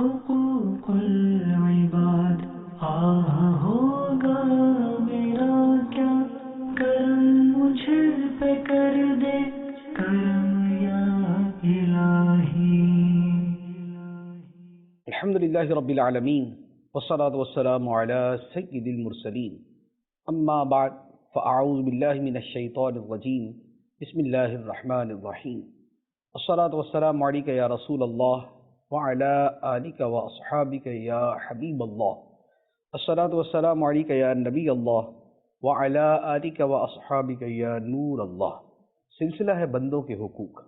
حقوق العباد ہوگا میرا کیا کرم مجھ پہ کر دے کرم یا الہی. الحمدللہ رب العالمین والصلاة والسلام على سید المرسلین اما بعد فاعوذ باللہ من الشیطان الرجیم بسم اللہ الرحمن الرحیم والصلاة والسلام علیک یا رسول اللہ وعلى آلک واصحابک یا حبیب اللہ والصلاة والسلام علیک یا نبی اللہ وعلى آلک واصحابک یا نور اللہ. سلسلہ ہے بندوں کے حقوق.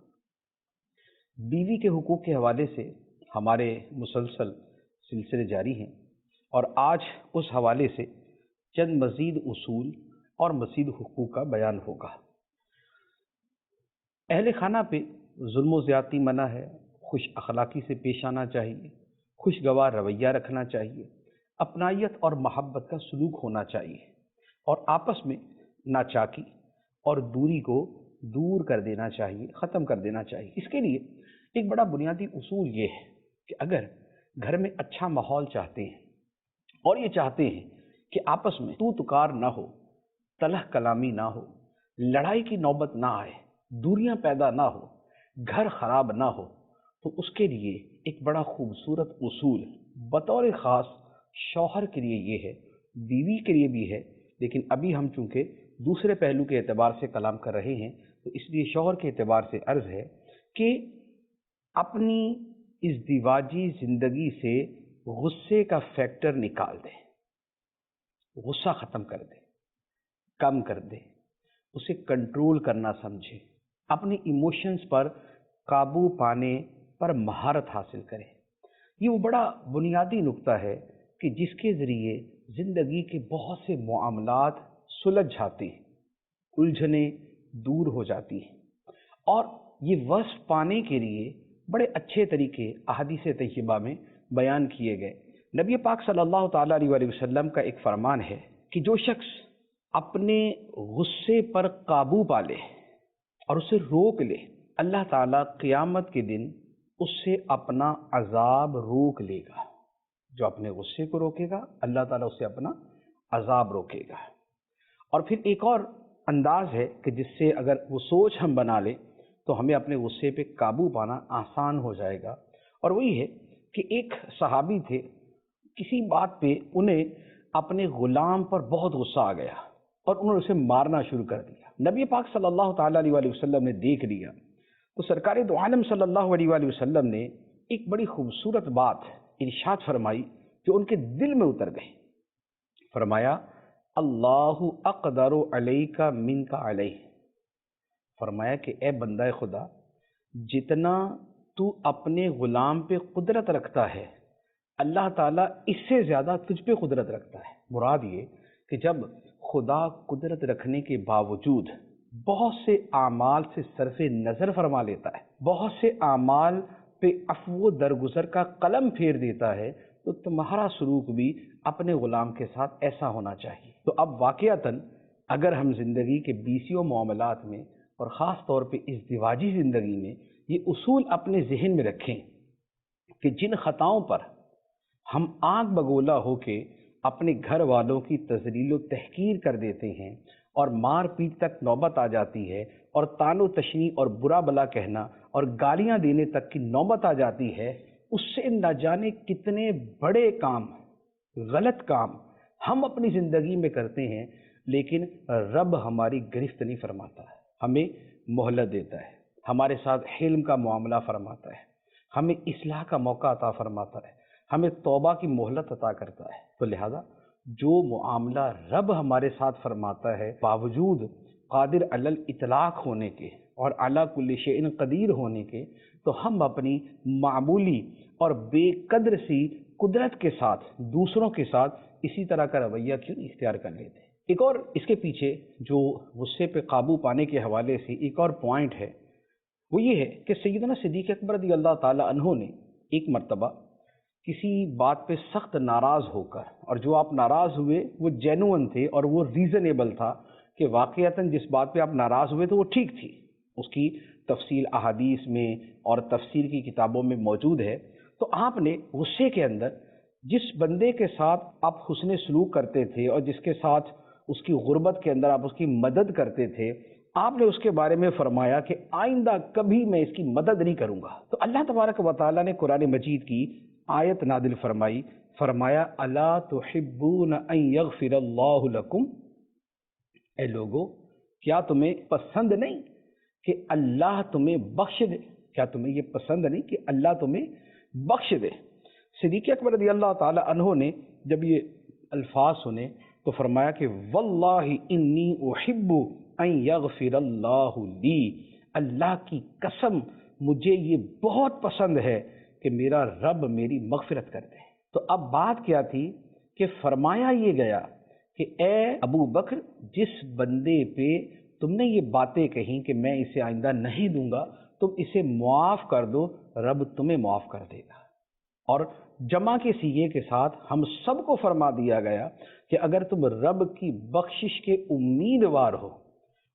بیوی کے حقوق کے حوالے سے ہمارے مسلسل سلسلے جاری ہیں اور آج اس حوالے سے چند مزید اصول اور مزید حقوق کا بیان ہوگا. اہل خانہ پہ ظلم و زیادتی منع ہے، خوش اخلاقی سے پیش آنا چاہیے، خوشگوار رویہ رکھنا چاہیے، اپنائیت اور محبت کا سلوک ہونا چاہیے اور آپس میں ناچاکی اور دوری کو دور کر دینا چاہیے، ختم کر دینا چاہیے. اس کے لیے ایک بڑا بنیادی اصول یہ ہے کہ اگر گھر میں اچھا ماحول چاہتے ہیں اور یہ چاہتے ہیں کہ آپس میں تو تکار نہ ہو، تلخ کلامی نہ ہو، لڑائی کی نوبت نہ آئے، دوریاں پیدا نہ ہو، گھر خراب نہ ہو، تو اس کے لیے ایک بڑا خوبصورت اصول بطور خاص شوہر کے لیے یہ ہے، بیوی کے لیے بھی ہے، لیکن ابھی ہم چونکہ دوسرے پہلو کے اعتبار سے کلام کر رہے ہیں تو اس لیے شوہر کے اعتبار سے عرض ہے کہ اپنی ازدواجی زندگی سے غصے کا فیکٹر نکال دے، غصہ ختم کر دے، کم کر دے، اسے کنٹرول کرنا سمجھے، اپنی ایموشنز پر قابو پانے پر مہارت حاصل کرے. یہ وہ بڑا بنیادی نقطہ ہے کہ جس کے ذریعے زندگی کے بہت سے معاملات سلجھ جاتے ہیں، الجھنیں دور ہو جاتی ہیں. اور یہ وصف پانے کے لیے بڑے اچھے طریقے احادیث طیبہ میں بیان کیے گئے. نبی پاک صلی اللہ تعالیٰ علیہ وسلم کا ایک فرمان ہے کہ جو شخص اپنے غصے پر قابو پا لے اور اسے روک لے، اللہ تعالیٰ قیامت کے دن اس سے اپنا عذاب روک لے گا. جو اپنے غصے کو روکے گا اللہ تعالیٰ اس سے اپنا عذاب روکے گا. اور پھر ایک اور انداز ہے کہ جس سے اگر وہ سوچ ہم بنا لیں تو ہمیں اپنے غصے پہ قابو پانا آسان ہو جائے گا. اور وہی ہے کہ ایک صحابی تھے، کسی بات پہ انہیں اپنے غلام پر بہت غصہ آ گیا اور انہوں نے اسے مارنا شروع کر دیا. نبی پاک صلی اللہ تعالیٰ علیہ وسلم نے دیکھ لیا تو سرکار دو عالم صلی اللہ علیہ وسلم نے ایک بڑی خوبصورت بات ارشاد فرمائی جو ان کے دل میں اتر گئی. فرمایا اللہ اقدر علیک منک علیہ. فرمایا کہ اے بندہ خدا، جتنا تو اپنے غلام پہ قدرت رکھتا ہے اللہ تعالیٰ اس سے زیادہ تجھ پہ قدرت رکھتا ہے. مراد یہ کہ جب خدا قدرت رکھنے کے باوجود بہت سے اعمال سے صرف نظر فرما لیتا ہے، بہت سے اعمال پہ عفو و درگزر کا قلم پھیر دیتا ہے، تو تمہارا سلوک بھی اپنے غلام کے ساتھ ایسا ہونا چاہیے. تو اب واقعتاً اگر ہم زندگی کے بیسیوں معاملات میں اور خاص طور پہ ازدواجی زندگی میں یہ اصول اپنے ذہن میں رکھیں کہ جن خطاؤں پر ہم آنکھ بگولا ہو کے اپنے گھر والوں کی تذلیل و تحقیر کر دیتے ہیں اور مار پیٹ تک نوبت آ جاتی ہے اور طعن و تشنیع اور برا بلا کہنا اور گالیاں دینے تک کی نوبت آ جاتی ہے، اس سے نہ جانے کتنے بڑے کام، غلط کام ہم اپنی زندگی میں کرتے ہیں، لیکن رب ہماری گرفت نہیں فرماتا ہے، ہمیں مہلت دیتا ہے، ہمارے ساتھ حلم کا معاملہ فرماتا ہے، ہمیں اصلاح کا موقع عطا فرماتا ہے، ہمیں توبہ کی مہلت عطا کرتا ہے. تو لہذا جو معاملہ رب ہمارے ساتھ فرماتا ہے باوجود قادر علی الاطلاق ہونے کے اور علی کل شیء قدیر ہونے کے، تو ہم اپنی معمولی اور بے قدر سی قدرت کے ساتھ دوسروں کے ساتھ اسی طرح کا رویہ کیوں نہیں اختیار کر لیتے. ایک اور اس کے پیچھے جو غصے پہ قابو پانے کے حوالے سے ایک اور پوائنٹ ہے وہ یہ ہے کہ سیدنا صدیق اکبر رضی اللہ تعالی عنہ نے ایک مرتبہ کسی بات پہ سخت ناراض ہو کر، اور جو آپ ناراض ہوئے وہ جینوئن تھے اور وہ ریزنیبل تھا کہ واقعتاً جس بات پہ آپ ناراض ہوئے تو وہ ٹھیک تھی، اس کی تفصیل احادیث میں اور تفسیر کی کتابوں میں موجود ہے. تو آپ نے غصے کے اندر جس بندے کے ساتھ آپ حسن سلوک کرتے تھے اور جس کے ساتھ اس کی غربت کے اندر آپ اس کی مدد کرتے تھے، آپ نے اس کے بارے میں فرمایا کہ آئندہ کبھی میں اس کی مدد نہیں کروں گا۔ تو اللہ تبارک و تعالیٰ نے قرآن مجید کی آیت نازل فرمائی، فرمایا الا تحبون ان یغفر اللہ لکم، اے لوگو کیا تمہیں پسند نہیں کہ اللہ تمہیں بخش دے؟ کیا تمہیں یہ پسند نہیں کہ اللہ تمہیں بخش دے؟ صدیق اکبر رضی اللہ تعالی عنہ نے جب یہ الفاظ سنے تو فرمایا کہ واللہ انی احب ان یغفر اللہ لی، اللہ کی قسم مجھے یہ بہت پسند ہے کہ میرا رب میری مغفرت کر دے۔ تو اب بات کیا تھی کہ فرمایا یہ گیا کہ اے ابو بکر، جس بندے پہ تم نے یہ باتیں کہیں کہ میں اسے آئندہ نہیں دوں گا، تم اسے معاف کر دو، رب تمہیں معاف کر دے گا۔ اور جمع کے سیغے کے ساتھ ہم سب کو فرما دیا گیا کہ اگر تم رب کی بخشش کے امیدوار ہو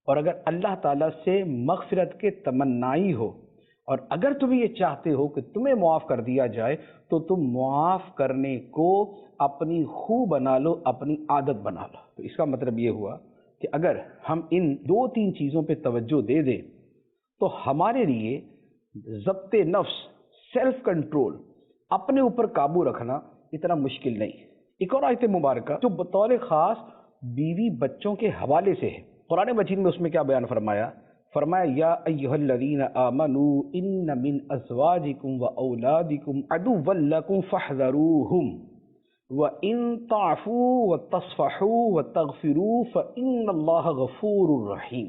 اور اگر اللہ تعالیٰ سے مغفرت کے تمنائی ہو اور اگر تم یہ چاہتے ہو کہ تمہیں معاف کر دیا جائے تو تم معاف کرنے کو اپنی خو بنا لو، اپنی عادت بنا لو۔ تو اس کا مطلب یہ ہوا کہ اگر ہم ان دو تین چیزوں پہ توجہ دے دیں تو ہمارے لیے ضبط نفس، سیلف کنٹرول، اپنے اوپر قابو رکھنا اتنا مشکل نہیں۔ ایک اور آیت مبارکہ جو بطور خاص بیوی بچوں کے حوالے سے ہے، قرآن مجید میں اس میں کیا بیان فرمایا؟ فرمایا یا ایھا الذین آمنوا ان من ازواجکم و اولادکم عدوا لکم فاحذروہم وان تعفوا وتصفحوا وتغفروا فان اللہ غفور رحیم۔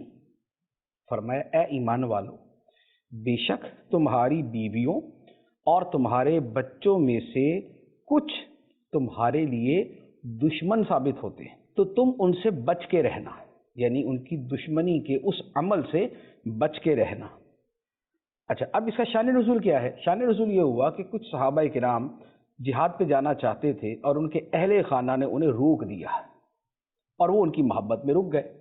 فرمایا اے ایمان والو، بے شک تمہاری بیویوں اور تمہارے بچوں میں سے کچھ تمہارے لیے دشمن ثابت ہوتے ہیں، تو تم ان سے بچ کے رہنا، یعنی ان کی دشمنی کے اس عمل سے بچ کے رہنا۔ اچھا، اب اس کا شان نزول کیا ہے؟ شان نزول یہ ہوا کہ کچھ صحابہ کرام جہاد پہ جانا چاہتے تھے اور ان کے اہل خانہ نے انہیں روک دیا اور وہ ان کی محبت میں رک گئے۔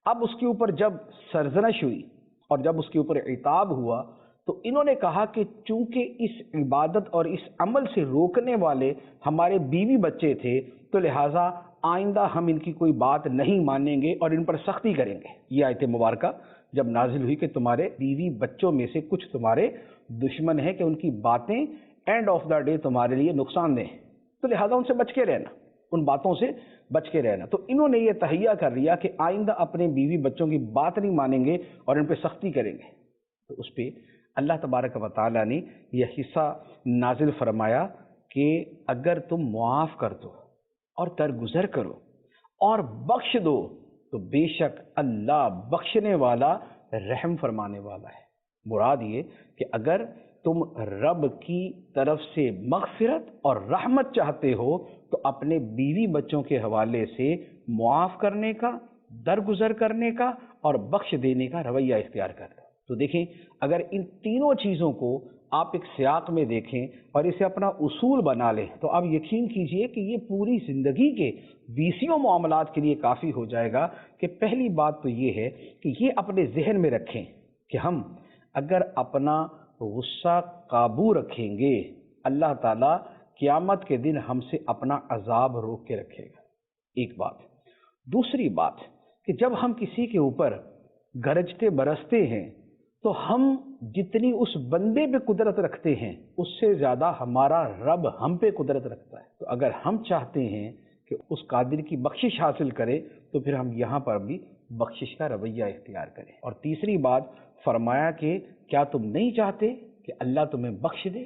اب اس کے اوپر جب سرزنش ہوئی اور جب اس کے اوپر عتاب ہوا تو انہوں نے کہا کہ چونکہ اس عبادت اور اس عمل سے روکنے والے ہمارے بیوی بچے تھے تو لہٰذا آئندہ ہم ان کی کوئی بات نہیں مانیں گے اور ان پر سختی کریں گے۔ یہ آیت مبارکہ جب نازل ہوئی کہ تمہارے بیوی بچوں میں سے کچھ تمہارے دشمن ہیں کہ ان کی باتیں اینڈ آف دا ڈے تمہارے لیے نقصان دہ ہیں، تو لہٰذا ان سے بچ کے رہنا، ان باتوں سے بچ کے رہنا۔ تو انہوں نے یہ تہیہ کر لیا کہ آئندہ اپنے بیوی بچوں کی بات نہیں مانیں گے اور ان پہ سختی کریں گے۔ تو اس پہ اللہ تبارک و تعالیٰ نے یہ حصہ نازل فرمایا کہ اگر تم معاف کر دو اور درگزر کرو اور بخش دو تو بے شک اللہ بخشنے والا، رحم فرمانے والا ہے۔ مراد یہ کہ اگر تم رب کی طرف سے مغفرت اور رحمت چاہتے ہو تو اپنے بیوی بچوں کے حوالے سے معاف کرنے کا، درگزر کرنے کا اور بخش دینے کا رویہ اختیار کر دو۔ تو دیکھیں، اگر ان تینوں چیزوں کو آپ ایک سیاق میں دیکھیں اور اسے اپنا اصول بنا لیں تو آپ یقین کیجئے کہ یہ پوری زندگی کے 20 معاملات کے لیے کافی ہو جائے گا۔ کہ پہلی بات تو یہ ہے کہ یہ اپنے ذہن میں رکھیں کہ ہم اگر اپنا غصہ قابو رکھیں گے، اللہ تعالیٰ قیامت کے دن ہم سے اپنا عذاب روک کے رکھے گا۔ ایک بات۔ دوسری بات کہ جب ہم کسی کے اوپر گرجتے برستے ہیں تو ہم جتنی اس بندے پہ قدرت رکھتے ہیں اس سے زیادہ ہمارا رب ہم پہ قدرت رکھتا ہے۔ تو اگر ہم چاہتے ہیں کہ اس قادر کی بخشش حاصل کرے تو پھر ہم یہاں پر بھی بخشش کا رویہ اختیار کریں۔ اور تیسری بات فرمایا کہ کیا تم نہیں چاہتے کہ اللہ تمہیں بخش دے؟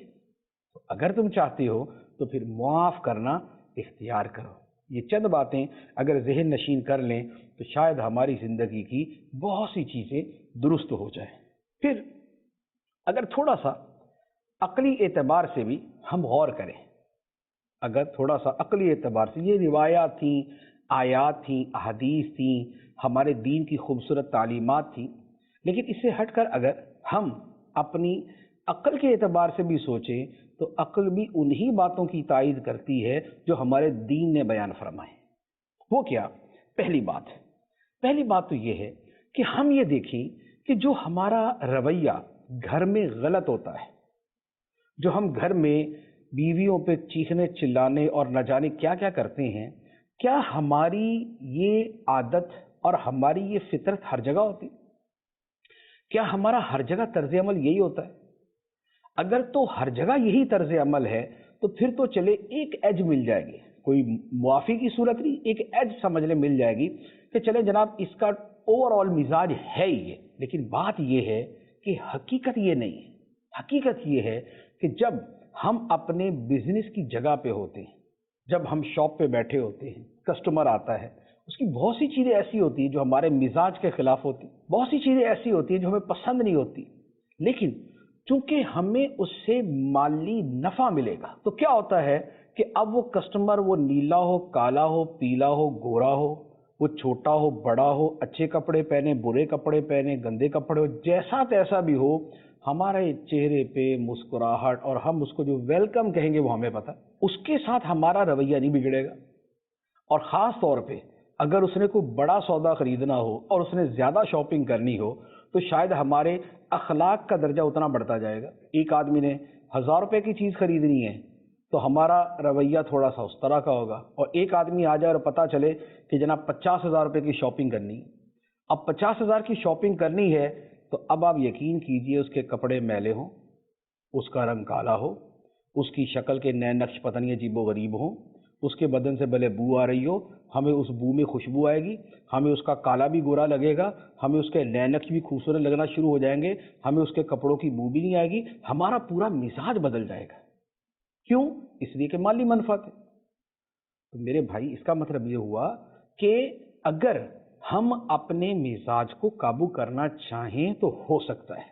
تو اگر تم چاہتے ہو تو پھر معاف کرنا اختیار کرو۔ یہ چند باتیں اگر ذہن نشین کر لیں تو شاید ہماری زندگی کی بہت سی چیزیں درست ہو جائیں۔ پھر اگر تھوڑا سا عقلی اعتبار سے بھی ہم غور کریں، اگر تھوڑا سا عقلی اعتبار سے، یہ روایات تھیں، آیات تھیں، احادیث تھیں، ہمارے دین کی خوبصورت تعلیمات تھیں، لیکن اس سے ہٹ کر اگر ہم اپنی عقل کے اعتبار سے بھی سوچیں تو عقل بھی انہی باتوں کی تائید کرتی ہے جو ہمارے دین نے بیان فرمائے۔ وہ کیا؟ پہلی بات تو یہ ہے کہ ہم یہ دیکھیں کہ جو ہمارا رویہ گھر میں غلط ہوتا ہے जो हम घर में बीवियों पे चीखने चिल्लाने और न जाने क्या क्या करते हैं, क्या हमारी ये आदत और हमारी ये फितरत हर जगह होती? क्या हमारा हर जगह तर्ज अमल यही होता है? अगर तो हर जगह यही तर्ज अमल है तो फिर तो चले एक एज मिल जाएगी, कोई मुआफ़ी की सूरत नहीं, एक एज समझ ले मिल जाएगी कि चले जनाब इसका ओवरऑल मिजाज है ही ये। लेकिन बात ये है कि हकीकत ये नहीं है। हकीकत ये है कि जब हम अपने बिजनेस की जगह पे होते हैं, जब हम शॉप पे बैठे होते हैं, कस्टमर आता है, उसकी बहुत सी चीज़ें ऐसी होती हैं जो हमारे मिजाज के खिलाफ होती, बहुत सी चीज़ें ऐसी होती हैं जो हमें पसंद नहीं होती, लेकिन चूंकि हमें उससे माली नफा मिलेगा तो क्या होता है कि अब वो कस्टमर, वो नीला हो, काला हो, पीला हो, गोरा हो, वो छोटा हो, बड़ा हो, अच्छे कपड़े पहने, बुरे कपड़े पहने, गंदे कपड़े हो, जैसा तैसा भी हो, हमारे चेहरे पे मुस्कुराहट और हम उसको जो वेलकम कहेंगे वो हमें पता, उसके साथ हमारा रवैया नहीं बिगड़ेगा। और ख़ास तौर पे अगर उसने कोई बड़ा सौदा खरीदना हो और उसने ज़्यादा शॉपिंग करनी हो तो शायद हमारे अखलाक का दर्जा उतना बढ़ता जाएगा। एक आदमी ने 1000 रुपये की चीज़ खरीदनी है तो हमारा रवैया थोड़ा सा उस तरह का होगा, और एक आदमी आ जाए और पता चले कि जनाब 50,000 रुपये की शॉपिंग करनी है। अब 50,000 की शॉपिंग करनी है तो अब आप यकीन कीजिए उसके कपड़े मैले हों, उसका रंग काला हो, उसकी शक्ल के नए नक्श पता नहीं अजीबो गरीब हों, उसके बदन से भले बू आ रही हो, हमें उस बू में खुशबू आएगी, हमें उसका काला भी गोरा लगेगा, हमें उसके नए नक्श भी खूबसूरत लगना शुरू हो जाएंगे, हमें उसके कपड़ों की बू भी नहीं आएगी, हमारा पूरा मिजाज बदल जाएगा। क्यों? इसलिए कि माली मनफात है। तो मेरे भाई इसका मतलब ये हुआ कि अगर हम अपने मिजाज को काबू करना चाहें तो हो सकता है,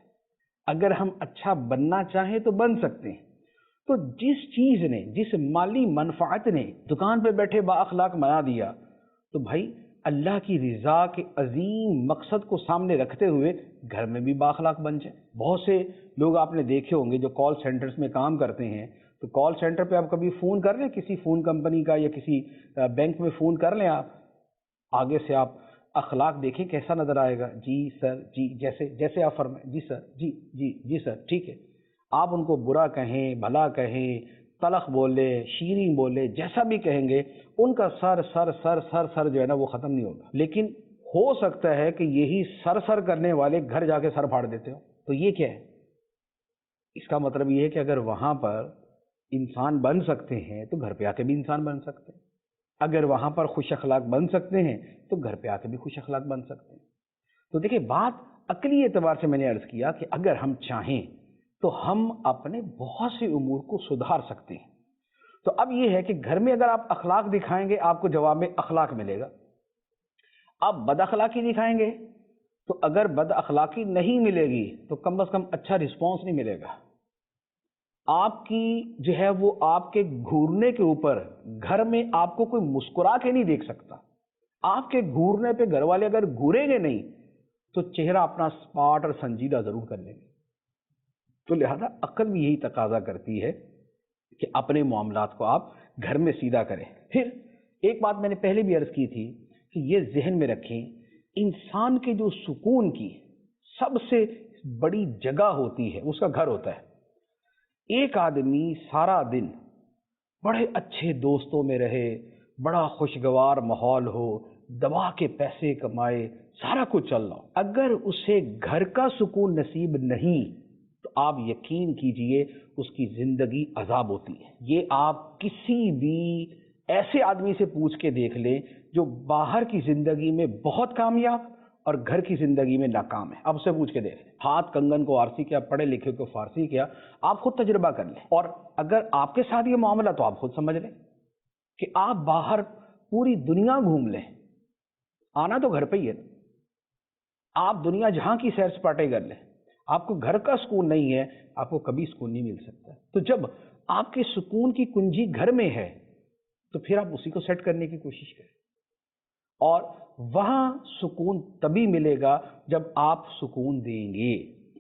अगर हम अच्छा बनना चाहें तो बन सकते हैं। तो जिस चीज ने, जिस माली मनफात ने दुकान पे बैठे बाअखलाक बना दिया, तो भाई अल्लाह की रिजा के अजीम मकसद को सामने रखते हुए घर में भी बाअखलाक बन जाए। बहुत से लोग आपने देखे होंगे जो कॉल सेंटर्स में काम करते हैं, तो कॉल सेंटर पे आप कभी फ़ोन कर लें किसी फ़ोन कंपनी का या किसी बैंक में फ़ोन कर लें, आप आगे से आप अखलाक देखें कैसा नज़र आएगा। जी सर, जी, जैसे जैसे आप फरमाएं, जी सर, जी जी जी सर, ठीक है। आप उनको बुरा कहें, भला कहें, तलख बोले, शीरीं बोले, जैसा भी कहेंगे, उनका sir sir sir sir sir जो है ना वो ख़त्म नहीं होगा। लेकिन हो सकता है कि यही सर सर करने वाले घर जाके सर फाड़ देते हो। तो ये क्या है? इसका मतलब ये है कि अगर वहाँ पर इंसान बन सकते हैं तो घर पे आके भी इंसान बन सकते हैं। अगर वहाँ पर खुश अखलाक बन सकते हैं तो घर पे आके भी खुश अखलाक बन सकते हैं। तो देखिए, बात अकली एतबार से मैंने अर्ज़ किया कि अगर हम चाहें तो हम अपने बहुत से उमूर को सुधार सकते हैं। तो अब ये है कि घर में अगर आप अखलाक दिखाएंगे आपको जवाब में अखलाक मिलेगा। आप बद अखलाकी दिखाएंगे तो अगर बद अखलाकी नहीं मिलेगी तो कम से कम अच्छा रिस्पॉन्स नहीं मिलेगा। आपकी जो है वो आपके घूरने के ऊपर घर में आपको कोई मुस्कुरा के नहीं देख सकता। आपके घूरने पे घर वाले अगर घूरेंगे नहीं तो चेहरा अपना स्मार्ट और संजीदा जरूर कर लेंगे। तो लिहाजा अक्ल भी यही तकाजा करती है कि अपने मामलात को आप घर में सीधा करें। फिर एक बात मैंने पहले भी अर्ज की थी कि ये जहन में रखें, इंसान के जो सुकून की सबसे बड़ी जगह होती है उसका घर होता है। एक आदमी सारा दिन बड़े अच्छे दोस्तों में रहे, बड़ा खुशगवार माहौल हो, दबा के पैसे कमाए, सारा कुछ चल रहा हो, अगर उसे घर का सुकून नसीब नहीं तो आप यकीन कीजिए उसकी जिंदगी अजाब होती है। ये आप किसी भी ऐसे आदमी से पूछ के देख लें जो बाहर की जिंदगी में बहुत कामयाब और घर की जिंदगी में नाकाम है। आप उससे पूछ के देख लें, हाथ कंगन को आरसी किया, पढ़े लिखे को फारसी किया, आप खुद तजुर्बा कर लें। और अगर आपके साथ ये मामला तो आप खुद समझ लें कि आप बाहर पूरी दुनिया घूम लें, आना तो घर पे ही है। आप दुनिया जहां की सैर सपाटे कर लें, आपको घर का सुकून नहीं है, आपको कभी सुकून नहीं मिल सकता। तो जब आपके सुकून की कुंजी घर में है तो फिर आप उसी को सेट करने की कोशिश करें, और वहां सुकून तभी मिलेगा जब आप सुकून देंगे।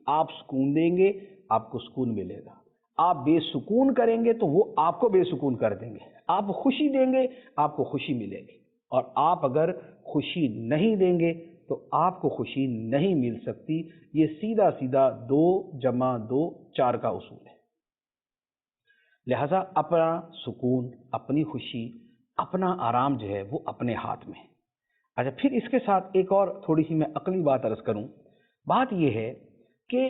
आप सुकून देंगे, आपको सुकून मिलेगा। आप बेसुकून करेंगे तो वो आपको बेसुकून कर देंगे। आप खुशी देंगे, आपको खुशी मिलेगी, और आप अगर खुशी नहीं देंगे तो आपको खुशी नहीं मिल सकती। ये सीधा सीधा 2 + 2 = 4 का उसूल है। لہٰذا اپنا سکون، اپنی خوشی، اپنا آرام جو ہے وہ اپنے ہاتھ میں ہے۔ اچھا، پھر اس کے ساتھ ایک اور تھوڑی سی میں عقلی بات عرض کروں۔ بات یہ ہے کہ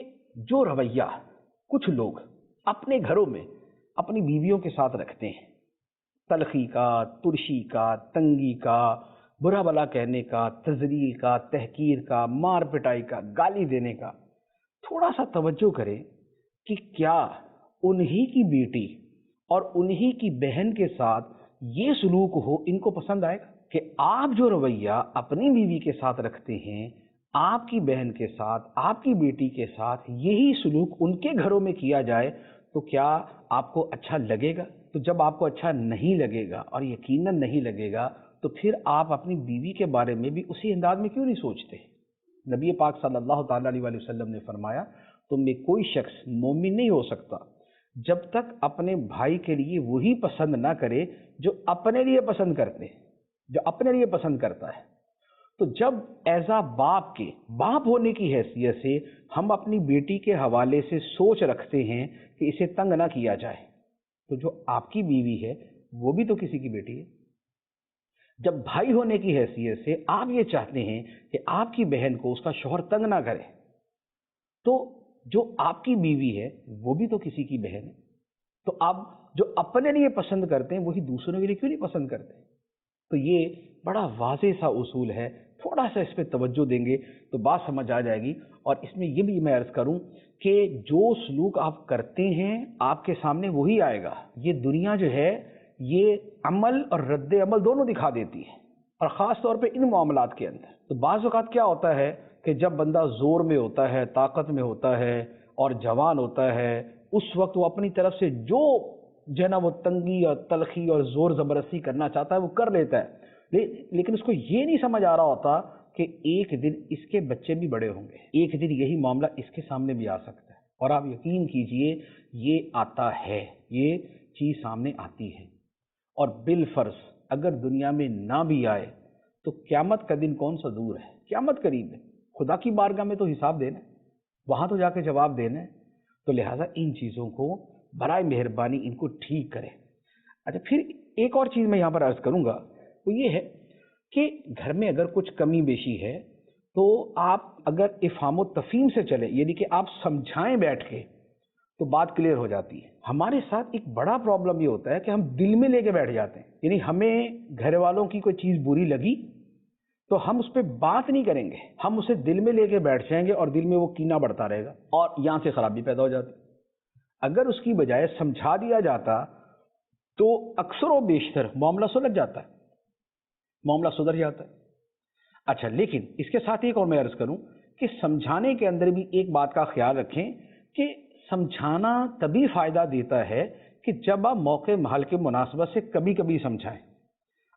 جو رویہ کچھ لوگ اپنے گھروں میں اپنی بیویوں کے ساتھ رکھتے ہیں، تلخی کا، ترشی کا، تنگی کا، برا بلا کہنے کا، تذلیل کا، تحقیر کا، مار پٹائی کا، گالی دینے کا، تھوڑا سا توجہ کریں کہ کیا انہی کی بیٹی اور انہی کی بہن کے ساتھ یہ سلوک ہو، ان کو پسند آئے گا؟ کہ آپ جو رویہ اپنی بیوی کے ساتھ رکھتے ہیں، آپ کی بہن کے ساتھ، آپ کی بیٹی کے ساتھ یہی سلوک ان کے گھروں میں کیا جائے تو کیا آپ کو اچھا لگے گا؟ تو جب آپ کو اچھا نہیں لگے گا، اور یقیناً نہیں لگے گا، تو پھر آپ اپنی بیوی کے بارے میں بھی اسی انداز میں کیوں نہیں سوچتے؟ نبی پاک صلی اللہ تعالیٰ علیہ وآلہ وسلم نے فرمایا، تم میں کوئی شخص مومن نہیں ہو سکتا جب تک اپنے بھائی کے لیے وہی پسند نہ کرے جو اپنے لیے پسند کرتے ہیں، جو اپنے لیے پسند کرتا ہے۔ تو جب ایزا باپ کے باپ ہونے کی حیثیت سے ہم اپنی بیٹی کے حوالے سے سوچ رکھتے ہیں کہ اسے تنگ نہ کیا جائے، تو جو آپ کی بیوی ہے وہ بھی تو کسی کی بیٹی ہے۔ جب بھائی ہونے کی حیثیت سے آپ یہ چاہتے ہیں کہ آپ کی بہن کو اس کا شوہر تنگ نہ کرے، تو جو آپ کی بیوی ہے وہ بھی تو کسی کی بہن ہے۔ تو آپ جو اپنے لیے پسند کرتے ہیں وہی دوسروں کے لیے کیوں نہیں پسند کرتے؟ تو یہ بڑا واضح سا اصول ہے، تھوڑا سا اس پہ توجہ دیں گے تو بات سمجھ آ جائے گی۔ اور اس میں یہ بھی میں عرض کروں کہ جو سلوک آپ کرتے ہیں آپ کے سامنے وہی آئے گا۔ یہ دنیا جو ہے یہ عمل اور رد عمل دونوں دکھا دیتی ہے، اور خاص طور پہ ان معاملات کے اندر۔ تو بعض اوقات کیا ہوتا ہے کہ جب بندہ زور میں ہوتا ہے، طاقت میں ہوتا ہے اور جوان ہوتا ہے، اس وقت وہ اپنی طرف سے جو نا وہ تنگی اور تلخی اور زور زبردستی کرنا چاہتا ہے وہ کر لیتا ہے، لیکن اس کو یہ نہیں سمجھ آ رہا ہوتا کہ ایک دن اس کے بچے بھی بڑے ہوں گے، ایک دن یہی معاملہ اس کے سامنے بھی آ سکتا ہے۔ اور آپ یقین کیجئے یہ آتا ہے، یہ چیز سامنے آتی ہے، اور بالفرض اگر دنیا میں نہ بھی آئے تو قیامت کا دن کون سا دور ہے، قیامت قریب ہے، خدا کی بارگاہ میں تو حساب دینا ہے، وہاں تو جا کے جواب دینا ہے۔ تو لہٰذا ان چیزوں کو برائے مہربانی ان کو ٹھیک کریں۔ اچھا، پھر ایک اور چیز میں یہاں پر عرض کروں گا، وہ یہ ہے کہ گھر میں اگر کچھ کمی بیشی ہے تو آپ اگر افہام و تفہیم سے چلیں، یعنی کہ آپ سمجھائیں بیٹھ کے، تو بات کلیئر ہو جاتی ہے۔ ہمارے ساتھ ایک بڑا پرابلم یہ ہوتا ہے کہ ہم دل میں لے کے بیٹھ جاتے ہیں، یعنی ہمیں گھر والوں کی کوئی چیز بری لگی تو ہم اس پہ بات نہیں کریں گے، ہم اسے دل میں لے کے بیٹھ جائیں گے اور دل میں وہ کینہ بڑھتا رہے گا اور یہاں سے خرابی پیدا ہو جاتی۔ اگر اس کی بجائے سمجھا دیا جاتا تو اکثر و بیشتر معاملہ سلجھ جاتا ہے، معاملہ سدھر جاتا ہے۔ اچھا، لیکن اس کے ساتھ ایک اور میں عرض کروں کہ سمجھانے کے اندر بھی ایک بات کا خیال رکھیں کہ سمجھانا تبھی فائدہ دیتا ہے کہ جب آپ موقع محل کے مناسبت سے کبھی کبھی سمجھائیں۔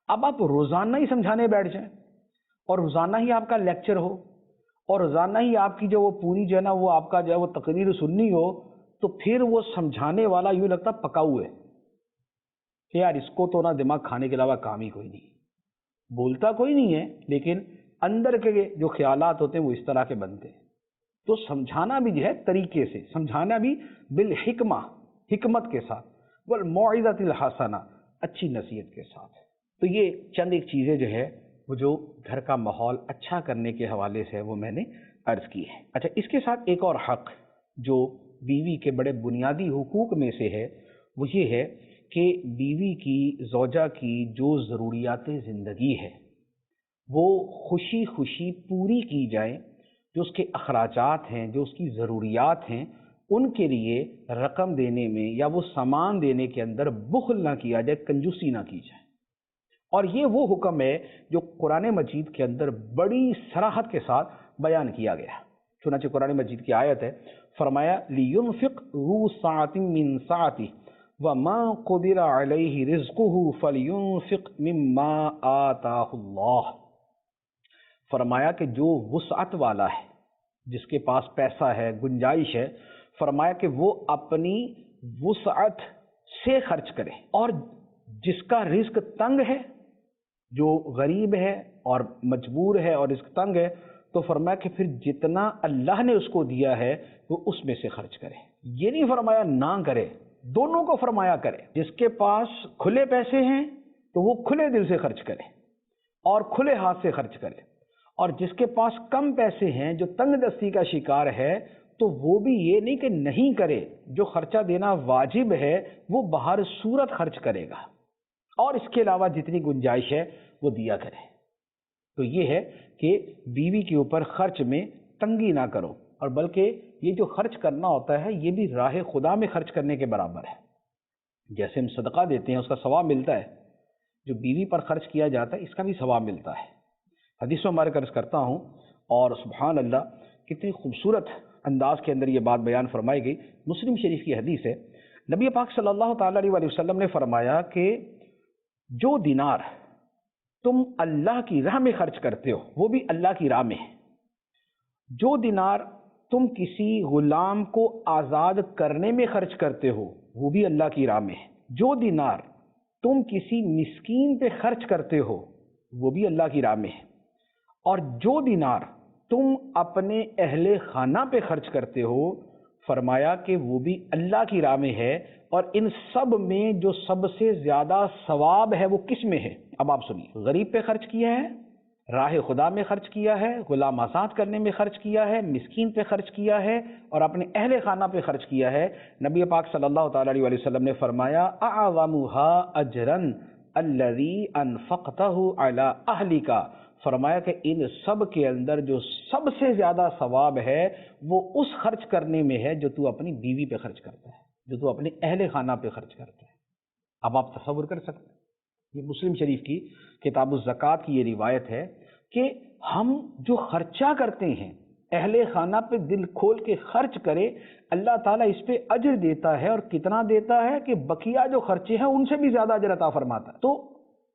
اب آپ روزانہ ہی سمجھانے بیٹھ جائیں اور روزانہ ہی آپ کا لیکچر ہو اور روزانہ ہی آپ کی جو وہ پوری جو ہے نا وہ آپ کا جو ہے وہ تقریر سننی ہو، تو پھر وہ سمجھانے والا یوں لگتا پکاؤ ہے کہ یار اس کو تو نا دماغ کھانے کے علاوہ کام ہی کوئی نہیں، بولتا کوئی نہیں ہے لیکن اندر کے جو خیالات ہوتے ہیں وہ اس طرح کے بنتے ہیں۔ تو سمجھانا بھی جو ہے طریقے سے، سمجھانا بھی بالحکمہ، حکمت کے ساتھ، والموعظۃ الحسنہ، اچھی نصیحت کے ساتھ۔ تو یہ چند ایک چیزیں جو ہے وہ جو گھر کا ماحول اچھا کرنے کے حوالے سے وہ میں نے عرض کی ہے۔ اچھا، اس کے ساتھ ایک اور حق جو بیوی کے بڑے بنیادی حقوق میں سے ہے وہ یہ ہے کہ بیوی کی، زوجہ کی جو ضروریات زندگی ہے وہ خوشی خوشی پوری کی جائیں، جو اس کے اخراجات ہیں، جو اس کی ضروریات ہیں، ان کے لیے رقم دینے میں یا وہ سامان دینے کے اندر بخل نہ کیا جائے، کنجوسی نہ کی جائے۔ اور یہ وہ حکم ہے جو قرآن مجید کے اندر بڑی صراحت کے ساتھ بیان کیا گیا۔ چنانچہ قرآن مجید کی آیت ہے، فرمایا لِيُنْفِقْ ذُو سَعَةٍ مِّن سَعَتِهِ وَمَا قُدِرَ عَلَيْهِ رِزْقُهُ فَلْيُنْفِقْ مِمَّا آتَاهُ اللَّهُ۔ فرمایا کہ جو وسعت والا ہے، جس کے پاس پیسہ ہے، گنجائش ہے، فرمایا کہ وہ اپنی وسعت سے خرچ کرے، اور جس کا رزق تنگ ہے، جو غریب ہے اور مجبور ہے اور رزق تنگ ہے، تو فرمایا کہ پھر جتنا اللہ نے اس کو دیا ہے وہ اس میں سے خرچ کرے۔ یہ نہیں فرمایا نہ کرے، दोनों को फरमाया करे। जिसके पास खुले पैसे हैं तो वो खुले दिल से खर्च करे और खुले हाथ से खर्च करे, और जिसके पास कम पैसे हैं, जो तंग दस्ती का शिकार है, तो वो भी ये नहीं कि नहीं करे, जो खर्चा देना वाजिब है वो बाहर सूरत खर्च करेगा, और इसके अलावा जितनी गुंजाइश है वो दिया करे। तो ये है कि बीवी के ऊपर खर्च में तंगी ना करो, और बल्कि ये जो खर्च करना होता है ये भी राह खुदा में खर्च करने के बराबर है। जैसे हम सदका देते हैं उसका सवाब मिलता है, जो बीवी पर खर्च किया जाता है इसका भी सवाब मिलता है। हदीस में हमारे कर्ज करता हूँ, और सुभान अल्लाह कितनी खूबसूरत अंदाज के अंदर ये बात बयान फरमाई गई। मुस्लिम शरीफ की हदीस है, नबी पाक सल्लल्लाहु ताला अलैहि वसल्लम ने फरमाया कि जो दिनार तुम अल्लाह की राह में खर्च करते हो वो भी अल्लाह की राह में है, जो दिनार तुम किसी गुलाम को आज़ाद करने में खर्च करते हो वो भी अल्लाह की राह में है, जो दिनार तुम किसी मिस्कीन पे खर्च करते हो वो भी अल्लाह की राह में है, और जो दिनार तुम अपने अहले खाना पे खर्च करते हो, फरमाया कि वो भी अल्लाह की राह में है। और इन सब में जो सबसे ज्यादा सवाब है वो किस में है? अब आप सुनिए, गरीब पे खर्च किया है, राह खुदा में खर्च किया है, गुलाम आज़ाद करने में खर्च किया है, मिस्कीन पे खर्च किया है, और अपने अहले खाना पे खर्च किया है। नबी पाक सल्लल्लाहु ताला अलैहि वसल्लम ने फरमाया अअज़मुहा अजरन अल्लज़ी अनफ़क़तहु अला अहलिका, फरमाया कि इन सब के अंदर जो सबसे ज्यादा सवाब है वो उस खर्च करने में है जो तू अपनी बीवी पे खर्च करता है, जो तू अपने अहले खाना पे खर्च करता है। अब आप तसव्वुर कर सकते हैं, ये मुस्लिम शरीफ की किताबुल ज़कात की ये रिवायत है कि हम जो खर्चा करते हैं अहले खाना पे दिल खोल के खर्च करे, अल्लाह ताला इस पे अजर देता है, और कितना देता है कि बकिया जो खर्चे हैं उनसे भी ज्यादा अजर अता फरमाता है। तो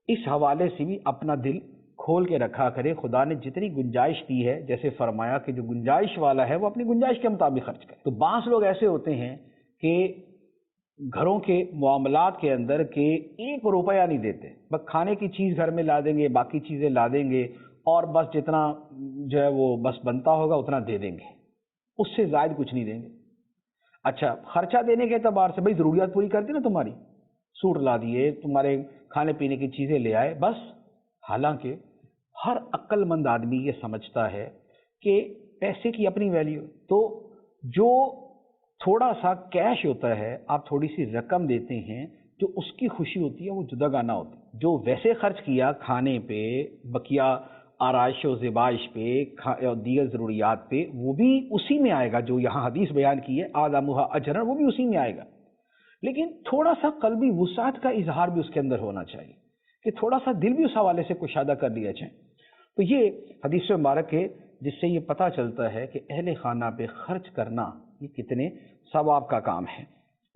इस हवाले से भी अपना दिल खोल के रखा करे। खुदा ने जितनी गुंजाइश दी है, जैसे फरमाया कि जो गुंजाइश वाला है वो अपनी गुंजाइश के मुताबिक खर्च करे। तो बांस लोग ऐसे होते हैं कि घरों के मामलात के अंदर के 1 रुपया नहीं देते, बस खाने की चीज़ घर में ला देंगे, बाकी चीज़ें ला देंगे, और बस जितना जो है वो बस बनता होगा उतना दे देंगे, उससे ज़ायद कुछ नहीं देंगे। अच्छा, खर्चा देने के एतबार से भाई ज़रूरियात पूरी करती ना तुम्हारी, सूट ला दिए, तुम्हारे खाने पीने की चीज़ें ले आए, बस। हालांकि हर अक्लमंद आदमी ये समझता है कि पैसे की अपनी वैल्यू, तो जो थोड़ा सा कैश होता है, आप थोड़ी सी रकम देते हैं, जो उसकी खुशी होती है वो जुदा गाना होती है। जो वैसे खर्च किया खाने पे, बकिया आराइश व ज़िबाइश पे और दीगर ज़रूरियात पे, वो भी उसी में आएगा जो यहाँ हदीस बयान की है आज़मुहा अजरन, वो भी उसी में आएगा। लेकिन थोड़ा सा कल्बी वुसात का इजहार भी उसके अंदर होना चाहिए कि थोड़ा सा दिल भी उस हवाले से कुशादा कर लिया जाए। तो ये हदीस मुबारक है जिससे ये पता चलता है कि अहले खाना पे खर्च करना ये कितने सवाब का काम है।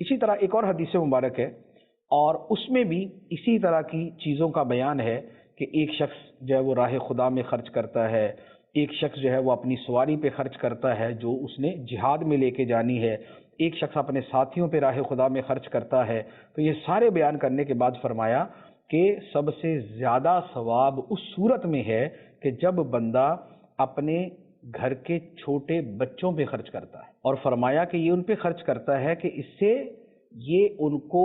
इसी तरह एक और हदीस मुबारक है, और उसमें भी इसी तरह की चीज़ों का बयान है कि एक शख्स जो है वो राह खुदा में खर्च करता है, एक शख्स जो है वो अपनी सवारी पे खर्च करता है जो उसने जिहाद में लेके जानी है, एक शख्स अपने साथियों पे राह खुदा में खर्च करता है। तो ये सारे बयान करने के बाद फरमाया कि सबसे ज़्यादा सवाब उस सूरत में है कि जब बंदा अपने घर के छोटे बच्चों पे खर्च करता है, और फरमाया कि ये उन पे खर्च करता है कि इससे ये उनको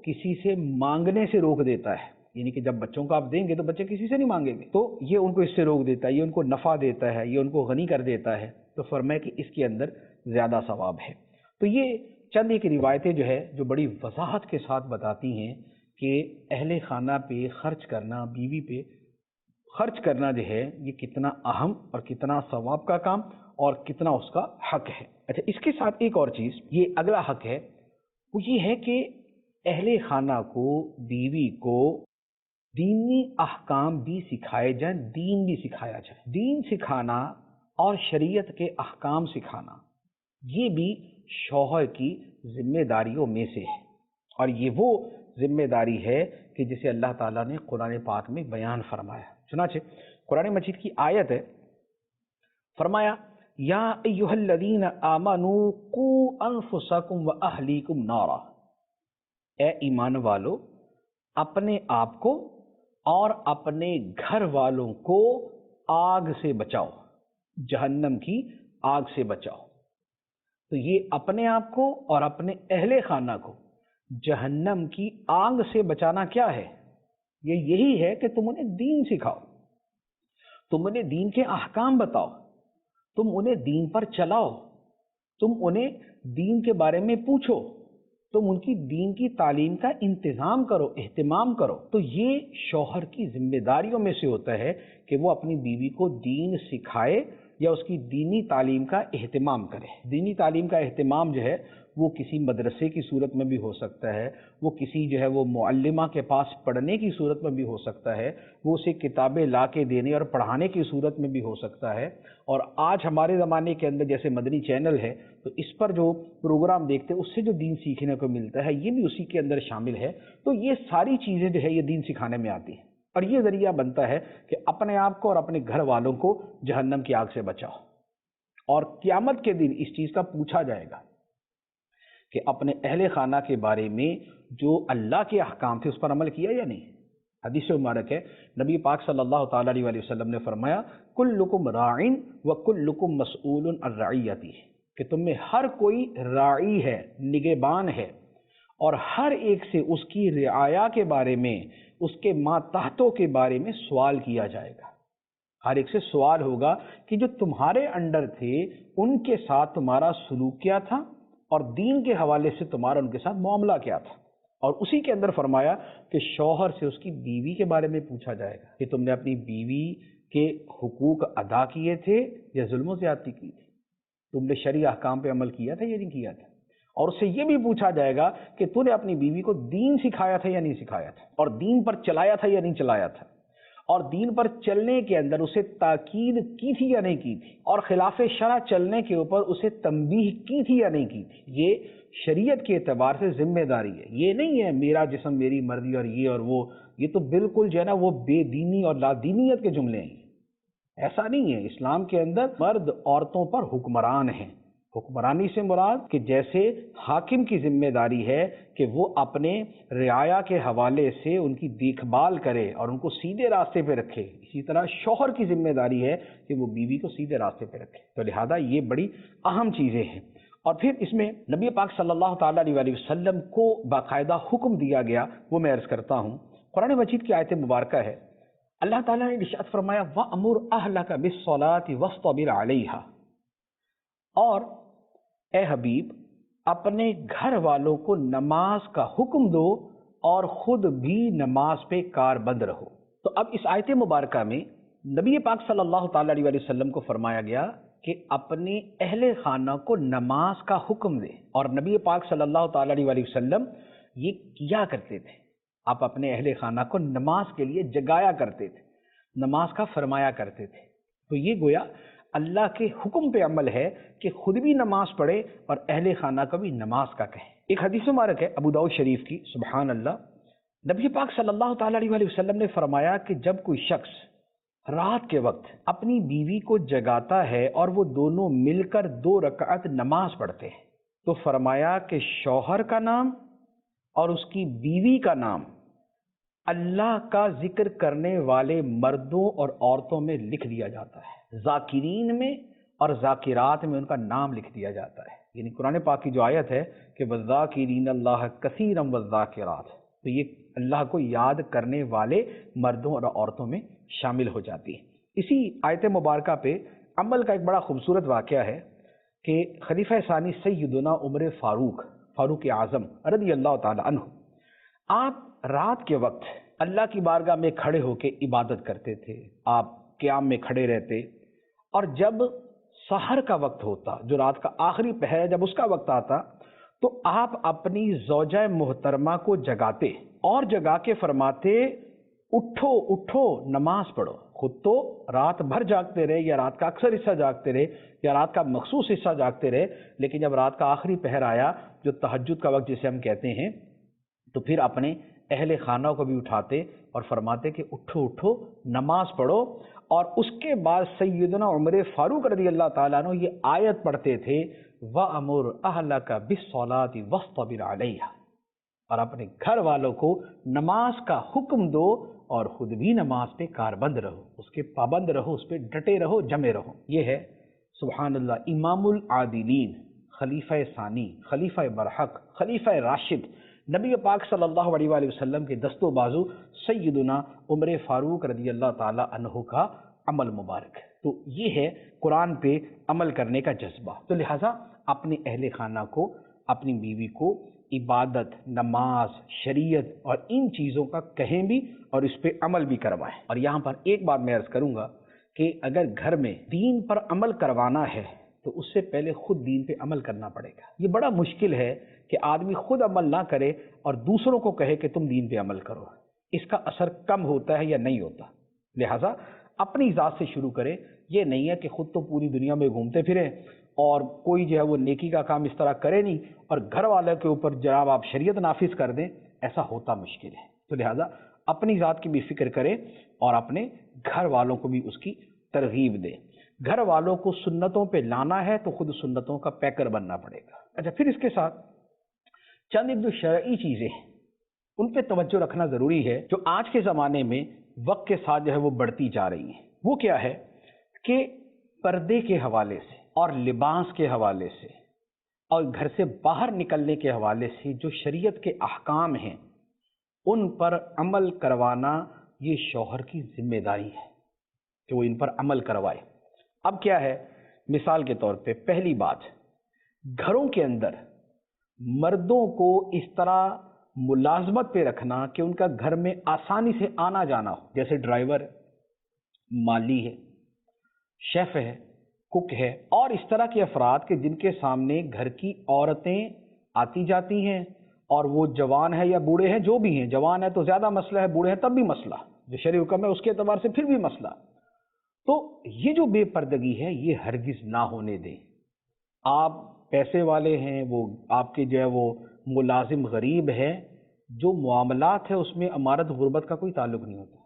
किसी से मांगने से रोक देता है, यानी कि जब बच्चों को आप देंगे तो बच्चे किसी से नहीं मांगेंगे, तो ये उनको इससे रोक देता है, ये उनको नफ़ा देता है, ये उनको गनी कर देता है। तो फरमाया कि इसके अंदर ज़्यादा सवाब है। तो ये चंद एक रिवायतें जो है जो बड़ी वजाहत के साथ बताती हैं कि अहले खाना पे खर्च करना, बीवी पे खर्च करना जो है ये कितना अहम और कितना सवाब का काम और कितना उसका हक है। अच्छा, इसके साथ एक और चीज़, ये अगला हक है, वो ये है कि अहले खाना को, बीवी को दीनी अहकाम भी सिखाए जाए, दीन भी सिखाया जाए। दीन सिखाना और शरीयत के अहकाम सिखाना ये भी शौहर की जिम्मेदारियों में से है, और ये वो जिम्मेदारी है कि जिसे अल्लाह ताला ने कुरान पाक में बयान फरमाया। चुनाचे कुरान मजीद की आयत है, फरमाया या अय्युहल्लज़ीना आमनू कू अनफुसकुम व अहलीकुम नारा, ए ईमान वालो अपने आप को और अपने घर वालों को आग से बचाओ, जहन्नम की आग से बचाओ। तो ये अपने आप को और अपने अहले खाना को जहन्नम की आग से बचाना क्या है? ये यही है कि तुम उन्हें दीन सिखाओ, तुम उन्हें दीन के अहकाम बताओ, तुम उन्हें दीन पर चलाओ, तुम उन्हें दीन के बारे में पूछो, तुम उनकी दीन की तालीम का इंतज़ाम करो, एहतिमाम करो। तो ये शौहर की जिम्मेदारियों में से होता है कि वो अपनी बीवी को दीन सिखाए या उसकी दीनी तालीम का एहतिमाम करे। दीनी तालीम का एहतिमाम जो है वो किसी मदरसे की सूरत में भी हो सकता है, वो किसी जो है वो मुअल्लिमा के पास पढ़ने की सूरत में भी हो सकता है, वो उसे किताबें ला के देने और पढ़ाने की सूरत में भी हो सकता है। और आज हमारे ज़माने के अंदर जैसे मदनी चैनल है, तो इस पर जो प्रोग्राम देखते हैं उससे जो दीन सीखने को मिलता है ये भी उसी के अंदर शामिल है। तो ये सारी चीज़ें जो है ये दीन सिखाने में आती हैं और ये ज़रिया बनता है कि अपने आप को और अपने घर वालों को जहन्नम की आग से बचाओ। और क़यामत के दिन इस चीज़ का पूछा जाएगा कि अपने अहले खाना के बारे में जो अल्लाह के अहकाम थे उस पर अमल किया या नहीं। हदीस मुबारक है, नबी पाक सल्लल्लाहु ताला अलैहि वसल्लम ने फरमाया, कुल्लुकुम राइन व कुल्लुकुम मसऊलुन अन रइयती, कि तुम में हर कोई राई है, निगहबान है, और हर एक से उसकी रियाया के बारे में, उसके मातहतों के बारे में सवाल किया जाएगा। हर एक से सवाल होगा कि जो तुम्हारे अंडर थे उनके साथ तुम्हारा सलूक क्या था और दीन के हवाले से तुम्हारा उनके साथ मामला क्या था। और उसी के अंदर फरमाया कि शौहर से उसकी बीवी के बारे में पूछा जाएगा कि तुमने अपनी बीवी के हुकूक अदा किए थे या जुल्म ज़्यादती की थी, तुमने शरई अहकाम पे अमल किया था या नहीं किया था। और उससे ये भी पूछा जाएगा कि तूने अपनी बीवी को दीन सिखाया था या नहीं सिखाया था, और दीन पर चलाया था या नहीं चलाया था, और दीन पर चलने के अंदर उसे ताकीद की थी या नहीं की थी, और खिलाफे शरा चलने के ऊपर उसे तंबीह की थी या नहीं की थी। ये शरीयत के एतबार से जिम्मेदारी है। ये नहीं है मेरा जिस्म मेरी मर्जी और ये और वो, ये तो बिल्कुल जो है ना वो बेदीनी और लादीनियत के जुमले हैं। ऐसा नहीं है। इस्लाम के अंदर मर्द औरतों पर हुक्मरान हैं। हुक्मरानी से मुराद कि जैसे हाकिम की जिम्मेदारी है कि वो अपने रियाया के हवाले से उनकी देखभाल करे और उनको सीधे रास्ते पे रखे, इसी तरह शौहर की जिम्मेदारी है कि वो बीवी को सीधे रास्ते पे रखे। तो लिहाजा ये बड़ी अहम चीज़ें हैं। और फिर इसमें नबी पाक सल्लल्लाहु ताला अलैहि वसल्लम को बाकायदा हुक्म दिया गया, वो मैं अर्ज़ करता हूँ। कुरान मजीद की आयत मुबारक है, अल्लाह ताला ने इरशाद फरमाया, वअमुर अहलका बिस्सलाति वस्तबिर अलैहा, और ए हबीब अपने घर वालों को नमाज का हुक्म दो और खुद भी नमाज पे कारबंद रहो। तो अब इस आयत मुबारक में नबी पाक सल्लल्लाहु ताला अलैहि वसल्लम को फरमाया गया कि अपने अहले खाना को नमाज का हुक्म दे, और नबी पाक सल्लल्लाहु ताला अलैहि वसल्लम ये किया करते थे। आप अपने अहले खाना को नमाज के लिए जगाया करते थे, नमाज का फरमाया करते थे। तो ये गोया अल्लाह के हुक्म पे अमल है कि खुद भी नमाज पढ़े और अहले खाना को भी नमाज का कहे। एक हदीस मुबारक है अबू दाऊद शरीफ की, सुबहान अल्लाह, नबी पाक सल्लल्लाहु ताला अलैहि वसल्लम ने फरमाया कि जब कोई शख्स रात के वक्त अपनी बीवी को जगाता है और वो दोनों मिलकर 2 रकात नमाज पढ़ते हैं, तो फरमाया कि शौहर का नाम और उसकी बीवी का नाम अल्लाह का जिक्र करने वाले मर्दों और औरतों में लिख दिया जाता है। जाकिरीन में और जाकिरात में उनका नाम लिख दिया जाता है। यानी कुरान पाक की जो आयत है कि वज़ाकिरीन अल्लाह कसीरम वज़ाकिरात, तो ये अल्लाह को याद करने वाले मर्दों और औरतों में शामिल हो जाती है। इसी आयत मुबारक पे अमल का एक बड़ा खूबसूरत वाक़या है कि खलीफा सानी सैयदना उमर फारूक आज़म रज़ी अल्लाह ताला अन्हु, आप रात के वक्त अल्लाह की बारगाह में खड़े होकर इबादत करते थे, आप क़याम में खड़े रहते, और जब सहर का वक्त होता, जो रात का आखिरी पहर है, जब उसका वक्त आता, तो आप अपनी ज़ौजा मोहतरमा को जगाते और जगा के फरमाते, उठो उठो नमाज पढ़ो। खुद तो रात भर जागते रहे या रात का अक्सर हिस्सा जागते रहे या रात का मखसूस हिस्सा जागते रहे, लेकिन जब रात का आखिरी पहर आया, जो तहज्जुद का वक्त जिसे हम कहते हैं, तो फिर अपने अहले खाना को भी उठाते और फरमाते कि उठो उठो नमाज पढ़ो। और उसके बाद सैयदना उमर फारूक रज़ी अल्लाह ताला अन्हु ये आयत पढ़ते थे, वअमुर अहलका बिस्सलाति वस्तबिर अलैहा, और अपने घर वालों को नमाज का हुक्म दो और खुद भी नमाज पे कारबंद रहो, उसके पाबंद रहो, उस पे डटे रहो, जमे रहो। ये है सुभान अल्लाह इमामुल आदिलीन, खलीफा सानी, खलीफा बरहक, खलीफा राशिद, नबी पाक सल्लल्लाहु अलैहि वसल्लम के दस्तो बाजू सैयदुना उमर फारूक रज़ी अल्लाह ताला अन्हु का अमल मुबारक है। तो ये है कुरान पे अमल करने का जज्बा। तो लिहाजा अपने अहले खाना को, अपनी बीवी को इबादत, नमाज, शरीयत और इन चीज़ों का कहें भी और इस पे अमल भी करवाएं। और यहाँ पर एक बात मैं अर्ज़ करूँगा कि अगर घर में दीन पर अमल करवाना है तो उससे पहले खुद दीन पे अमल करना पड़ेगा। ये बड़ा मुश्किल है कि आदमी खुद अमल ना करे और दूसरों को कहे कि तुम दीन पे अमल करो। इसका असर कम होता है या नहीं होता। लिहाजा अपनी ज़ात से शुरू करें। ये नहीं है कि खुद तो पूरी दुनिया में घूमते फिरें और कोई जो है वो नेकी का काम इस तरह करे नहीं और घर वाले के ऊपर जनाब आप शरीयत नाफिज कर दें, ऐसा होता मुश्किल है। तो लिहाजा अपनी ज़ात की भी फिक्र करें और अपने घर वालों को भी उसकी तरगीब दें। घर वालों को सुन्नतों पे लाना है तो खुद सुन्नतों का पैकर बनना पड़ेगा। अच्छा, फिर इसके साथ चंद एक जो शरई चीज़ें हैं उन पे तवज्जो रखना ज़रूरी है, जो आज के ज़माने में वक्त के साथ जो है वो बढ़ती जा रही हैं। वो क्या है कि पर्दे के हवाले से और लिबास के हवाले से और घर से बाहर निकलने के हवाले से जो शरीयत के अहकाम हैं उन पर अमल करवाना ये शौहर की जिम्मेदारी है कि वो इन पर अमल करवाए। अब क्या है, मिसाल के तौर पे पहली बात, घरों के अंदर मर्दों को इस तरह मुलाजमत पे रखना कि उनका घर में आसानी से आना जाना हो, जैसे ड्राइवर है, माली है, शेफ है, कुक है और इस तरह के अफराद के जिनके सामने घर की औरतें आती जाती हैं और वो जवान है या बूढ़े हैं, जो भी हैं, जवान है तो ज़्यादा मसला है, बूढ़े हैं तब भी मसला, जो शरई हुक्म है उसके एतबार से फिर भी मसला। तो ये जो बेपर्दगी है ये हरगिज़ ना होने दें। आप पैसे वाले हैं, वो आपके जो है वो मुलाजिम गरीब है, जो मामलात है उसमें अमारत गुर्बत का कोई ताल्लुक नहीं होता।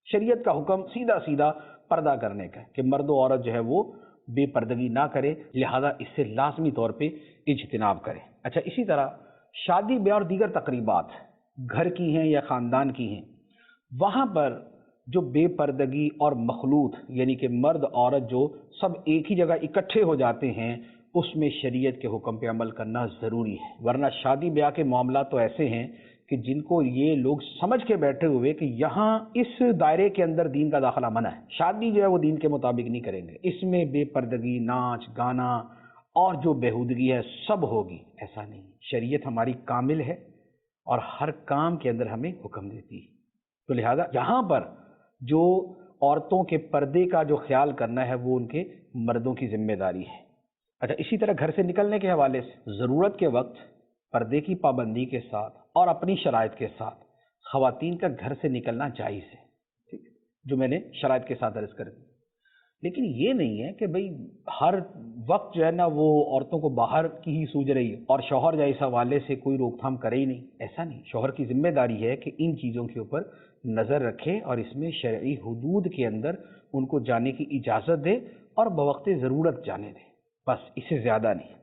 शरीयत का हुक्म सीधा सीधा पर्दा करने का कि मर्द और औरत जो है वो बेपर्दगी ना करे, लिहाजा इससे लाजमी तौर पे इज्तिनाब करें। अच्छा, इसी तरह शादी ब्याह और दीगर तकरीबात घर की हैं या ख़ानदान की हैं, वहाँ पर जो बेपर्दगी और मखलूत यानी कि मर्द औरत जो सब एक ही जगह इकट्ठे हो जाते हैं उसमें शरीयत के हुक्म पे अमल करना ज़रूरी है। वरना शादी ब्याह के मामला तो ऐसे हैं कि जिनको ये लोग समझ के बैठे हुए कि यहाँ इस दायरे के अंदर दीन का दाखिला मना है, शादी जो है वो दीन के मुताबिक नहीं करेंगे, इसमें बेपर्दगी, नाच गाना और जो बेहूदगी है सब होगी। ऐसा नहीं, शरीयत हमारी कामिल है और हर काम के अंदर हमें हुक्म देती है। तो लिहाजा यहाँ पर जो औरतों के पर्दे का जो ख्याल करना है वो उनके मर्दों की जिम्मेदारी है। अच्छा, इसी तरह घर से निकलने के हवाले से ज़रूरत के वक्त पर्दे की पाबंदी के साथ और अपनी शराइत के साथ ख़वातीन का घर से निकलना जायज़ है, ठीक, जो मैंने शराइत के साथ अर्ज़ कर दी। लेकिन ये नहीं है कि भाई हर वक्त जो है ना वो औरतों को बाहर की ही सूझ रही है और शौहर जो इस हवाले से कोई रोकथाम करे ही नहीं। ऐसा नहीं, शौहर की जिम्मेदारी है कि इन चीज़ों के ऊपर नज़र रखे और इसमें शरई हुदूद के अंदर उनको जाने की इजाज़त दे और बवक्त ज़रूरत जाने दे, बस, इससे ज़्यादा नहीं।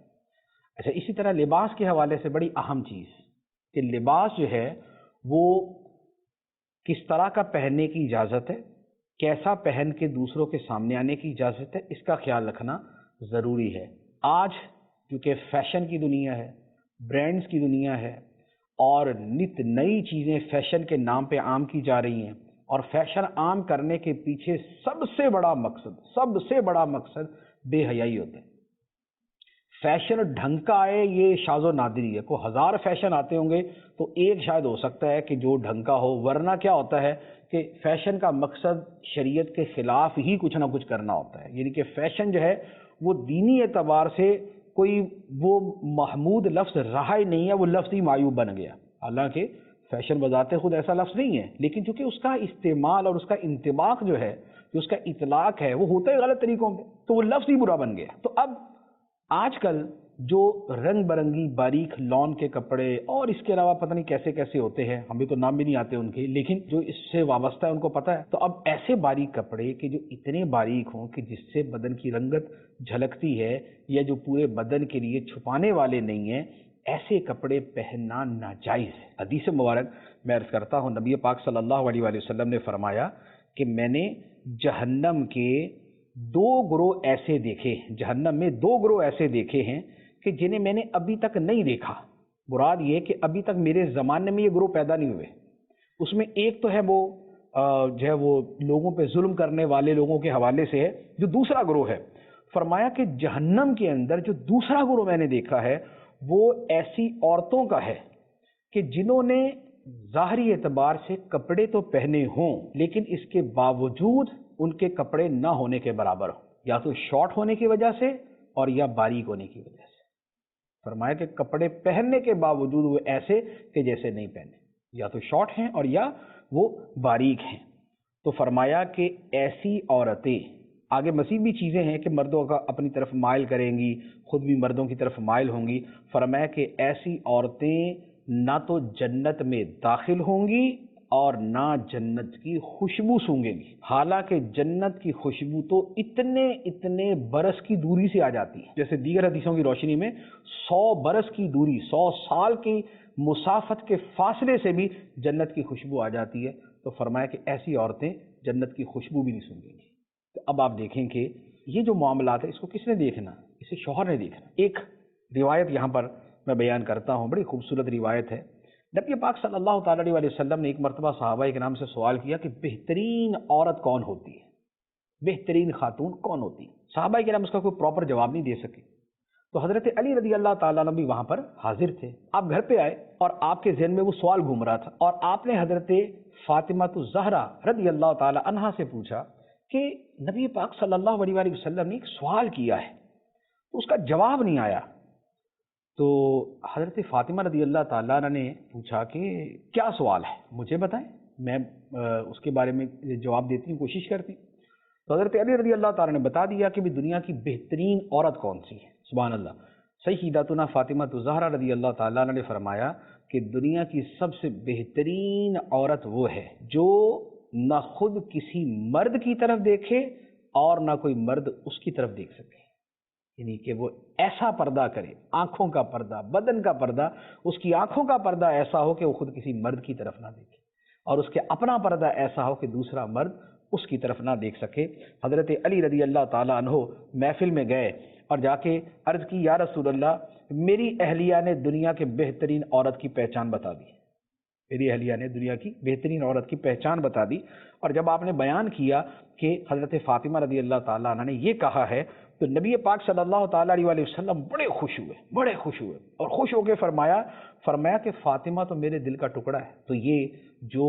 अच्छा, इसी तरह लिबास के हवाले से बड़ी अहम चीज़ कि लिबास जो है वो किस तरह का पहनने की इजाज़त है, कैसा पहन के दूसरों के सामने आने की इजाज़त है, इसका ख्याल रखना ज़रूरी है। आज क्योंकि फ़ैशन की दुनिया है, ब्रांड्स की दुनिया है और नित नई चीज़ें फ़ैशन के नाम पे आम की जा रही हैं और फ़ैशन आम करने के पीछे सबसे बड़ा मकसद बेहयाई होता है। फैशन ढंग का आए ये शाज़ो नादिरी है, को हज़ार फैशन आते होंगे तो एक शायद हो सकता है कि जो ढंग का हो, वरना क्या होता है कि फ़ैशन का मकसद शरीयत के ख़िलाफ़ ही कुछ ना कुछ करना होता है। यानी कि फ़ैशन जो है वो दीनी एतबार से कोई वो महमूद लफ्ज़ रहा ही नहीं है, वो लफ्ज़ ही मायूब बन गया। हालांकि फ़ैशन बजाते खुद ऐसा लफ्ज़ नहीं है, लेकिन चूँकि उसका इस्तेमाल और उसका इंतबाक जो है, जो उसका इतलाक़ है वो होता है गलत तरीक़ों में, तो वो लफ्ज़ ही बुरा बन गया। तो अब आजकल जो रंग बरंगी बारीक लॉन के कपड़े और इसके अलावा पता नहीं कैसे कैसे होते हैं, हमें तो नाम भी नहीं आते उनके, लेकिन जो इससे वाबस्ता है उनको पता है। तो अब ऐसे बारीक कपड़े कि जो इतने बारीक हों कि जिससे बदन की रंगत झलकती है या जो पूरे बदन के लिए छुपाने वाले नहीं हैं, ऐसे कपड़े पहनना नाजायज़ है। हदीस मुबारक मैं अर्ज़ करता हूँ, नबी पाक सल्लल्लाहु अलैहि वसल्लम ने फरमाया कि मैंने जहन्नम के दो ग्रोह ऐसे देखे, जहन्नम में दो ग्रोह ऐसे देखे हैं कि जिन्हें मैंने अभी तक नहीं देखा। مراد یہ کہ ابھی تک میرے زمانے میں یہ گروہ پیدا نہیں ہوئے. اس میں ایک تو ہے وہ جو ہے وہ لوگوں پہ ظلم کرنے والے لوگوں کے حوالے سے ہے، جو دوسرا گروہ ہے. فرمایا کہ جہنم کے اندر جو دوسرا گروہ میں نے دیکھا ہے وہ ایسی عورتوں کا ہے کہ جنہوں نے ظاہری اعتبار سے کپڑے تو پہنے ہوں لیکن اس کے باوجود ان کے کپڑے نہ ہونے کے برابر ہوں، یا تو شارٹ ہونے کی وجہ سے اور یا باریک ہونے کی وجہ سے. فرمایا کہ کپڑے پہننے کے باوجود وہ ایسے کہ جیسے نہیں پہنے، یا تو شارٹ ہیں اور یا وہ باریک ہیں. تو فرمایا کہ ایسی عورتیں، آگے مزید بھی چیزیں ہیں کہ مردوں کا اپنی طرف مائل کریں گی، خود بھی مردوں کی طرف مائل ہوں گی. فرمایا کہ ایسی عورتیں نہ تو جنت میں داخل ہوں گی اور نہ جنت کی خوشبو سونگیں گی، حالانکہ جنت کی خوشبو تو اتنے برس کی دوری سے آ جاتی ہے. جیسے دیگر حدیثوں کی روشنی میں 100 برس کی دوری، 100 سال کی مسافت کے فاصلے سے بھی جنت کی خوشبو آ جاتی ہے. تو فرمایا کہ ایسی عورتیں جنت کی خوشبو بھی نہیں سونگیں گی. تو اب آپ دیکھیں کہ یہ جو معاملات ہے اس کو کس نے دیکھنا؟ اسے شوہر نے دیکھنا. ایک روایت یہاں پر میں بیان کرتا ہوں، بڑی خوبصورت روایت ہے. نبی پاک صلی اللہ تعالیٰ علیہ وسلم نے ایک مرتبہ صحابہ کرام سے سوال کیا کہ بہترین عورت کون ہوتی ہے، بہترین خاتون کون ہوتی ہے؟ صحابہ کرام اس کا کوئی پراپر جواب نہیں دے سکے. تو حضرت علی رضی اللہ تعالیٰ عنہ بھی وہاں پر حاضر تھے. آپ گھر پہ آئے اور آپ کے ذہن میں وہ سوال گھوم رہا تھا، اور آپ نے حضرت فاطمہ الزہرا رضی اللہ تعالیٰ عنہا سے پوچھا کہ نبی پاک صلی اللہ علیہ وسلم نے ایک سوال کیا ہے، اس کا جواب نہیں آیا. تو حضرت فاطمہ رضی اللہ تعالیٰ عنہ نے پوچھا کہ کیا سوال ہے، مجھے بتائیں، میں اس کے بارے میں جواب دیتی ہوں، کوشش کرتی ہوں. تو حضرت علی رضی اللہ تعالیٰ نے بتا دیا کہ بھی دنیا کی بہترین عورت کون سی ہے. سبحان اللہ. سیدتنا فاطمہ الزہرا رضی اللہ تعالیٰ عنہ نے فرمایا کہ دنیا کی سب سے بہترین عورت وہ ہے جو نہ خود کسی مرد کی طرف دیکھے اور نہ کوئی مرد اس کی طرف دیکھ سکے. یعنی کہ وہ ایسا پردہ کرے، آنکھوں کا پردہ، بدن کا پردہ، اس کی آنکھوں کا پردہ ایسا ہو کہ وہ خود کسی مرد کی طرف نہ دیکھے، اور اس کے اپنا پردہ ایسا ہو کہ دوسرا مرد اس کی طرف نہ دیکھ سکے. حضرت علی رضی اللہ تعالیٰ عنہ محفل میں گئے اور جا کے عرض کی، یا رسول اللہ، میری اہلیہ نے دنیا کے بہترین عورت کی پہچان بتا دی. میری اہلیہ نے دنیا کی بہترین عورت کی پہچان بتا دی. اور جب آپ نے بیان کیا کہ حضرت فاطمہ رضی اللہ تعالیٰ عنہ نے یہ کہا ہے تو نبی پاک صلی اللہ تعالیٰ علیہ وسلم بڑے خوش ہوئے اور خوش ہو کے فرمایا کہ فاطمہ تو میرے دل کا ٹکڑا ہے. تو یہ جو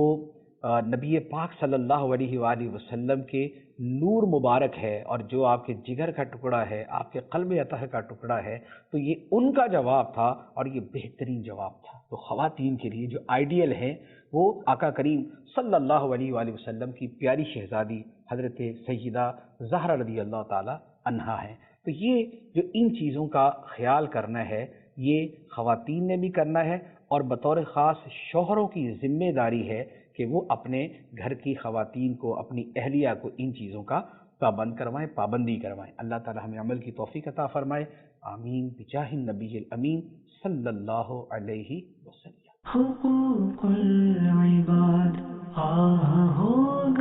نبی پاک صلی اللہ علیہ وآلہ وسلم کے نور مبارک ہے اور جو آپ کے جگر کا ٹکڑا ہے، آپ کے قلب اطہر کا ٹکڑا ہے، تو یہ ان کا جواب تھا اور یہ بہترین جواب تھا. تو خواتین کے لیے جو آئیڈیل ہیں وہ آقا کریم صلی اللہ علیہ وآلہ وسلم کی پیاری شہزادی حضرت سیدہ زہرا رضی اللہ تعالی عنہا ہے. تو یہ جو ان چیزوں کا خیال کرنا ہے یہ خواتین نے بھی کرنا ہے، اور بطور خاص شوہروں کی ذمہ داری ہے کہ وہ اپنے گھر کی خواتین کو، اپنی اہلیہ کو ان چیزوں کا پابند کروائیں، پابندی کروائیں. اللہ تعالی ہمیں عمل کی توفیق عطا فرمائے. آمین بجاہ النبی الامین صلی اللہ علیہ وسلم. حقوق العباد ہوگا